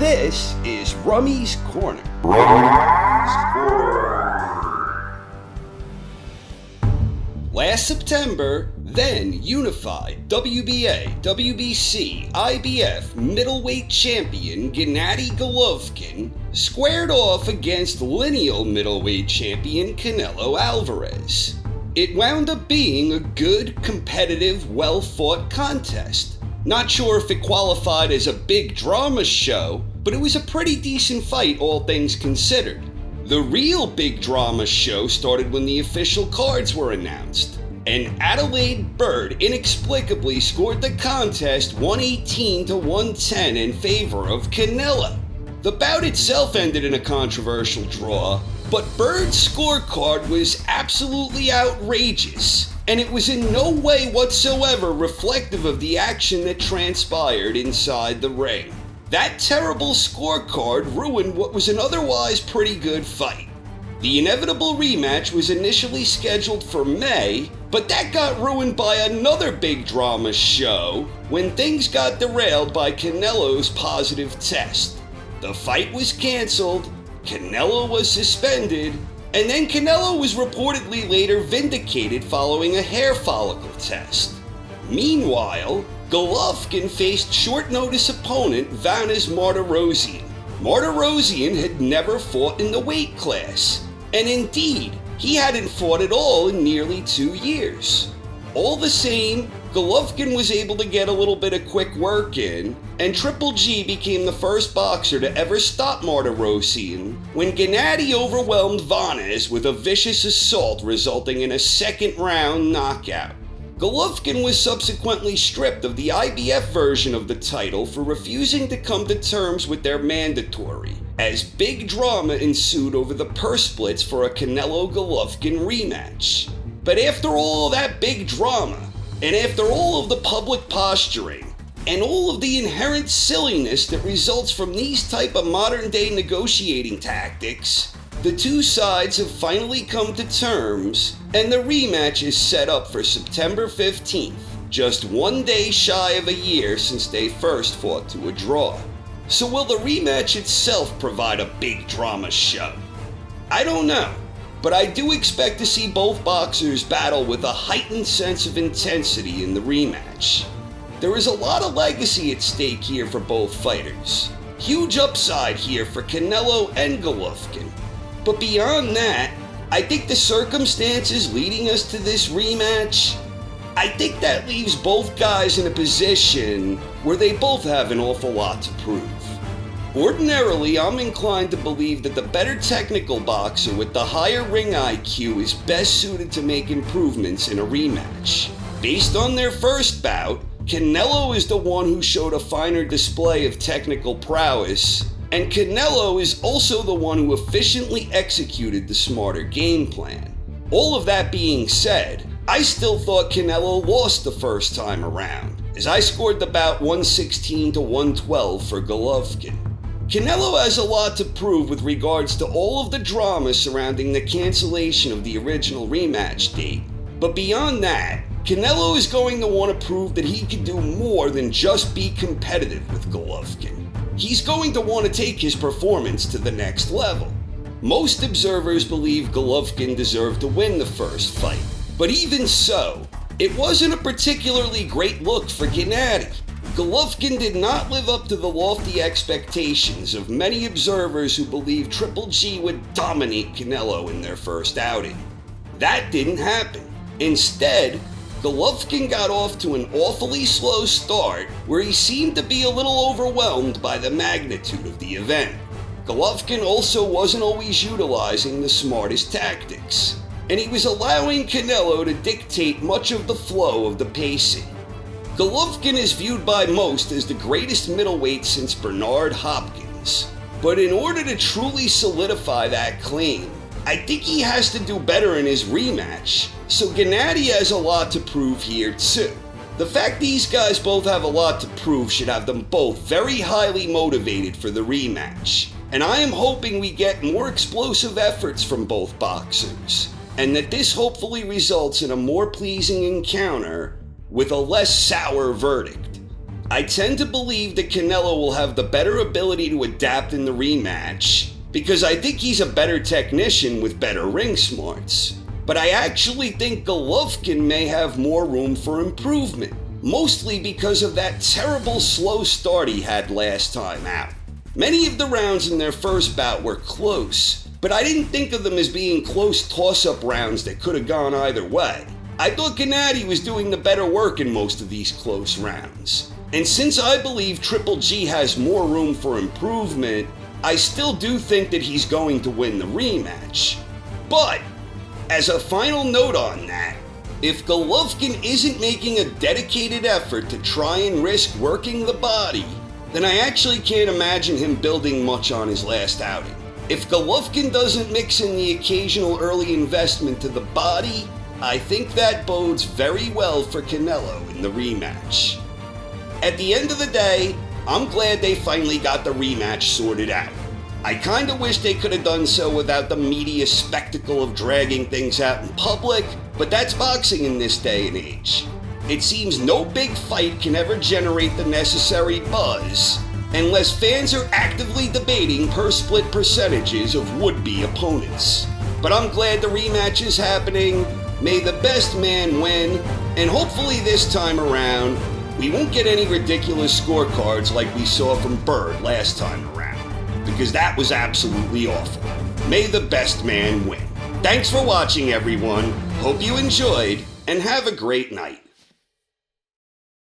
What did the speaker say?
This is Rummy's Corner. Last September, then unified WBA, WBC, IBF middleweight champion Gennady-Golovkin squared off against lineal middleweight champion Canelo Alvarez. It wound up being a good, competitive, well-fought contest. Not sure if it qualified as a big drama show, but it was a pretty decent fight, all things considered. The real big drama show started when the official cards were announced, and Adelaide Bird inexplicably scored the contest 118 to 110 in favor of Canelo. The bout itself ended in a controversial draw, but Bird's scorecard was absolutely outrageous, and it was in no way whatsoever reflective of the action that transpired inside the ring. That terrible scorecard ruined what was an otherwise pretty good fight. The inevitable rematch was initially scheduled for May, but that got ruined by another big drama show when things got derailed by Canelo's positive test. The fight was canceled, Canelo was suspended, and then Canelo was reportedly later vindicated following a hair follicle test. Meanwhile, Golovkin faced short-notice opponent Vanes Martirosyan. Martirosyan had never fought in the weight class, and indeed, he hadn't fought at all in nearly 2 years. All the same, Golovkin was able to get a little bit of quick work in, and Triple G became the first boxer to ever stop Martirosyan when Gennady overwhelmed Vanes with a vicious assault resulting in a second-round knockout. Golovkin was subsequently stripped of the IBF version of the title for refusing to come to terms with their mandatory, as big drama ensued over the purse splits for a Canelo-Golovkin rematch. But after all that big drama, and after all of the public posturing, and all of the inherent silliness that results from these type of modern-day negotiating tactics, the two sides have finally come to terms, and the rematch is set up for September 15th, just 1 day shy of a year since they first fought to a draw. So will the rematch itself provide a big drama show? I don't know, but I do expect to see both boxers battle with a heightened sense of intensity in the rematch. There is a lot of legacy at stake here for both fighters. Huge upside here for Canelo and Golovkin. But beyond that, I think the circumstances leading us to this rematch, I think that leaves both guys in a position where they both have an awful lot to prove. Ordinarily, I'm inclined to believe that the better technical boxer with the higher ring IQ is best suited to make improvements in a rematch. Based on their first bout, Canelo is the one who showed a finer display of technical prowess, and Canelo is also the one who efficiently executed the smarter game plan. All of that being said, I still thought Canelo lost the first time around, as I scored the bout 116 to 112 for Golovkin. Canelo has a lot to prove with regards to all of the drama surrounding the cancellation of the original rematch date, but beyond that, Canelo is going to want to prove that he can do more than just be competitive with Golovkin. He's going to want to take his performance to the next level. Most observers believe Golovkin deserved to win the first fight, but even so, it wasn't a particularly great look for Gennady. Golovkin did not live up to the lofty expectations of many observers who believed Triple G would dominate Canelo in their first outing. That didn't happen. Instead, Golovkin got off to an awfully slow start where he seemed to be a little overwhelmed by the magnitude of the event. Golovkin also wasn't always utilizing the smartest tactics, and he was allowing Canelo to dictate much of the flow of the pacing. Golovkin is viewed by most as the greatest middleweight since Bernard Hopkins, but in order to truly solidify that claim, I think he has to do better in his rematch, so Gennady has a lot to prove here too. The fact these guys both have a lot to prove should have them both very highly motivated for the rematch, and I am hoping we get more explosive efforts from both boxers, and that this hopefully results in a more pleasing encounter with a less sour verdict. I tend to believe that Canelo will have the better ability to adapt in the rematch because I think he's a better technician with better ring smarts. But I actually think Golovkin may have more room for improvement, mostly because of that terrible slow start he had last time out. Many of the rounds in their first bout were close, but I didn't think of them as being close toss-up rounds that could have gone either way. I thought Gennady was doing the better work in most of these close rounds. And since I believe Triple G has more room for improvement, I still do think that he's going to win the rematch. But, as a final note on that, if Golovkin isn't making a dedicated effort to try and risk working the body, then I actually can't imagine him building much on his last outing. If Golovkin doesn't mix in the occasional early investment to the body, I think that bodes very well for Canelo in the rematch. At the end of the day, I'm glad they finally got the rematch sorted out. I kinda wish they could have done so without the media spectacle of dragging things out in public, but that's boxing in this day and age. It seems no big fight can ever generate the necessary buzz unless fans are actively debating per-split percentages of would-be opponents. But I'm glad the rematch is happening. May the best man win, and hopefully this time around, we won't get any ridiculous scorecards like we saw from Bird last time around, because that was absolutely awful. May the best man win. Thanks for watching, everyone. Hope you enjoyed, and have a great night.